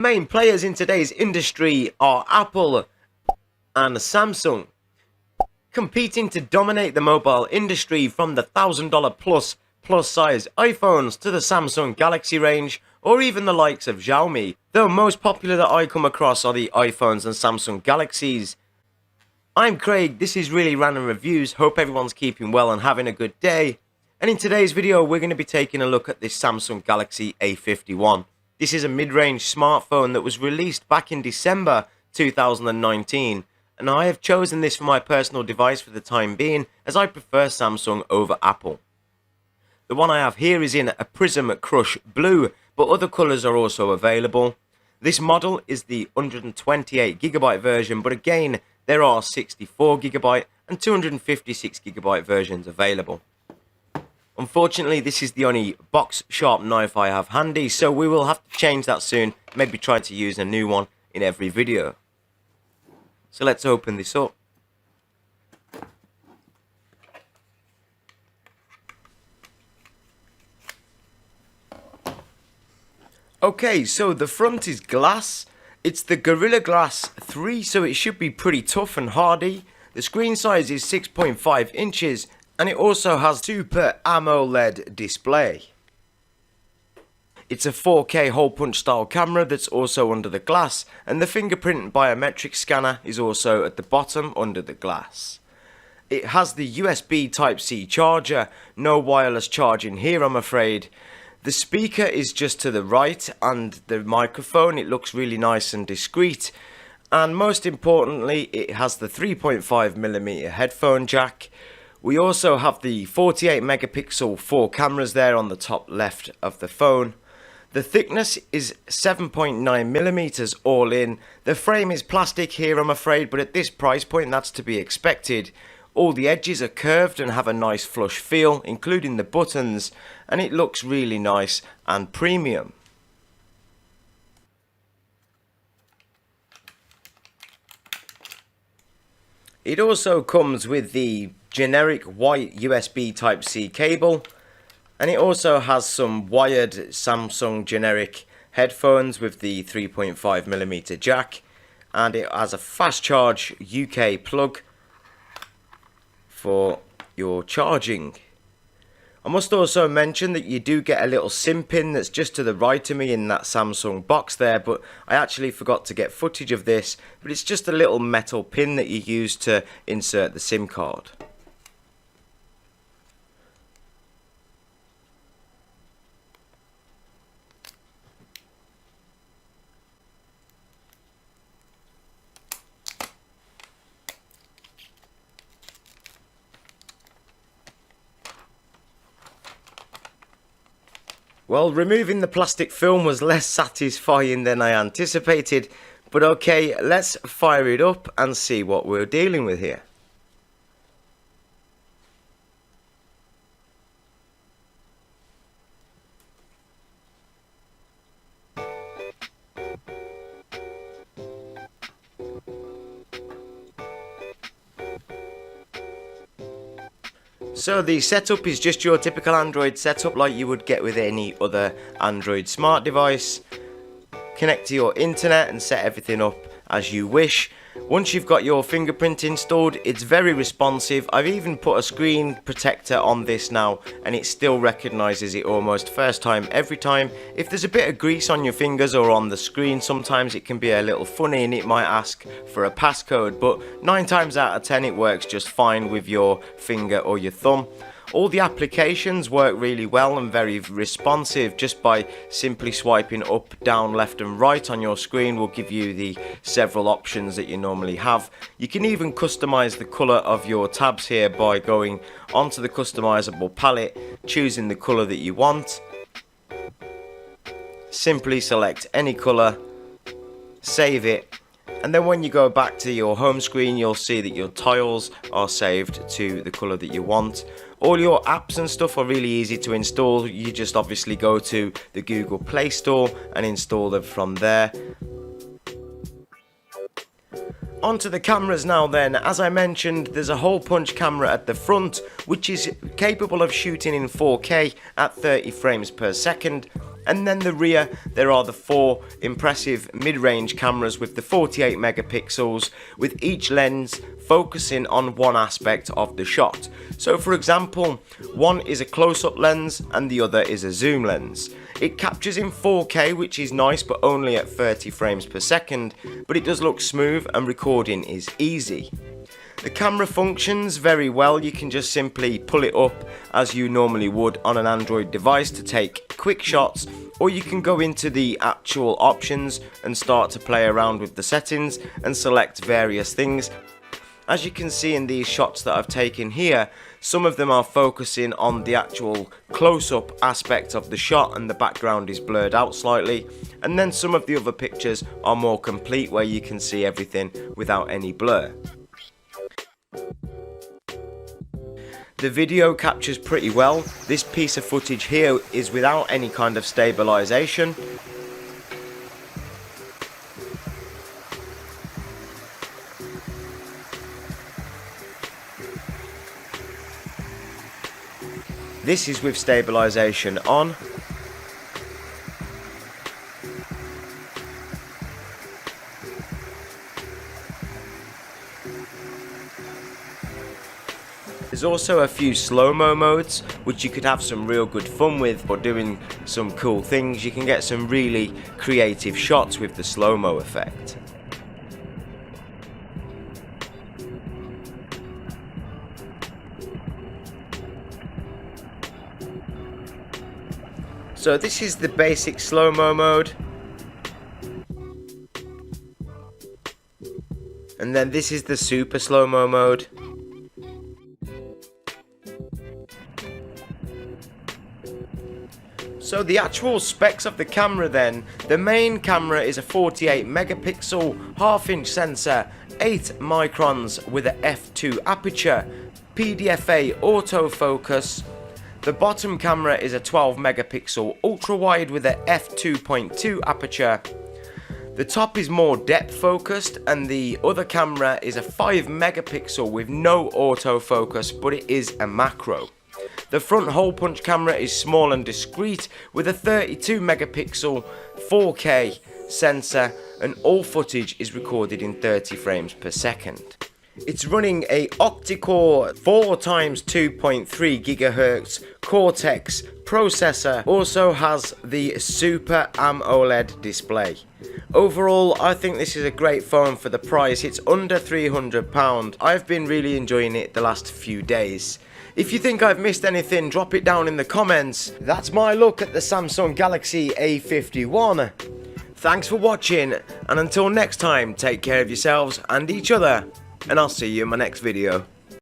Main players in today's industry are Apple and Samsung, competing to dominate the mobile industry from the $1,000 plus size iPhones to the Samsung Galaxy range, or even the likes of Xiaomi, though most popular that I come across are the iPhones and Samsung Galaxies. I'm Craig, this is Really Random Reviews, hope everyone's keeping well and having a good day. And in today's video we're going to be taking a look at this Samsung Galaxy A51. This is a mid-range smartphone that was released back in December 2019, and I have chosen this for my personal device for the time being, as I prefer Samsung over Apple. The one I have here is in a Prism Crush Blue, but other colours are also available. This model is the 128GB version, but again, there are 64GB and 256GB versions available. Unfortunately, this is the only box sharp knife I have handy, so we will have to change that soon, maybe try to use a new one in every video. So let's open this up. Okay, so the front is glass. It's the Gorilla Glass 3, so it should be pretty tough and hardy. The screen size is 6.5 inches, and it also has Super AMOLED display. It's a 4K hole punch style camera that's also under the glass, and the fingerprint biometric scanner is also at the bottom under the glass. It has the USB Type-C charger, no wireless charging here I'm afraid. The speaker is just to the right, and the microphone, it looks really nice and discreet. And most importantly, it has the 3.5mm headphone jack. We also have the 48 megapixel 4 cameras there on the top left of the phone. The thickness is 7.9mm all in. The frame is plastic here I'm afraid, but at this price point that's to be expected. All the edges are curved and have a nice flush feel, including the buttons, and it looks really nice and premium. It also comes with the generic white USB Type-C cable, and it also has some wired Samsung generic headphones with the 3.5mm jack, and it has a fast charge UK plug for your charging. I must also mention that you do get a little SIM pin that's just to the right of me in that Samsung box there, but I actually forgot to get footage of this, but it's just a little metal pin that you use to insert the SIM card. Well, removing the plastic film was less satisfying than I anticipated, but okay, let's fire it up and see what we're dealing with here. So the setup is just your typical Android setup like you would get with any other Android smart device. Connect to your internet and set everything up as you wish. Once you've got your fingerprint installed, it's very responsive. I've even put a screen protector on this now, and it still recognises it almost first time every time. If there's a bit of grease on your fingers or on the screen, sometimes it can be a little funny and it might ask for a passcode, but 9 times out of 10 it works just fine with your finger or your thumb. All the applications work really well and very responsive. Just by simply swiping up, down, left and right on your screen will give you the several options that you normally have. You can even customize the color of your tabs here by going onto the customizable palette, choosing the color that you want. Simply select any color, save it, and then when you go back to your home screen you'll see that your tiles are saved to the color that you want. All your apps and stuff are really easy to install. You just obviously go to the Google Play Store and install them from there. Onto the cameras now then. As I mentioned, there's a hole punch camera at the front which is capable of shooting in 4K at 30 frames per second, And then the rear, there are the 4 impressive mid-range cameras with the 48 megapixels, with each lens focusing on one aspect of the shot. So for example, one is a close-up lens and the other is a zoom lens. It captures in 4K, which is nice, but only at 30 frames per second, but it does look smooth and recording is easy. The camera functions very well. You can just simply pull it up as you normally would on an Android device to take quick shots, or you can go into the actual options and start to play around with the settings and select various things. As you can see in these shots that I've taken here, some of them are focusing on the actual close-up aspect of the shot and the background is blurred out slightly, and then some of the other pictures are more complete where you can see everything without any blur. The video captures pretty well. This piece of footage here is without any kind of stabilization. This is with stabilization on. There's also a few slow-mo modes which you could have some real good fun with, or doing some cool things. You can get some really creative shots with the slow-mo effect. So this is the basic slow-mo mode. And then this is the super slow-mo mode. So the actual specs of the camera then, the main camera is a 48 megapixel half-inch sensor, 8 microns with a f2 aperture, PDFA autofocus. The bottom camera is a 12 megapixel ultra wide with a f2.2 aperture. The top is more depth focused, and the other camera is a 5 megapixel with no autofocus, but it is a macro. The front hole punch camera is small and discreet with a 32 megapixel 4K sensor, and all footage is recorded in 30 frames per second. It's running a Octa-core 4x2.3 GHz Cortex processor, also has the Super AMOLED display. Overall, I think this is a great phone for the price. It's under £300. I've been really enjoying it the last few days. If you think I've missed anything, drop it down in the comments. That's my look at the Samsung Galaxy A51. Thanks for watching, and until next time, take care of yourselves and each other, and I'll see you in my next video.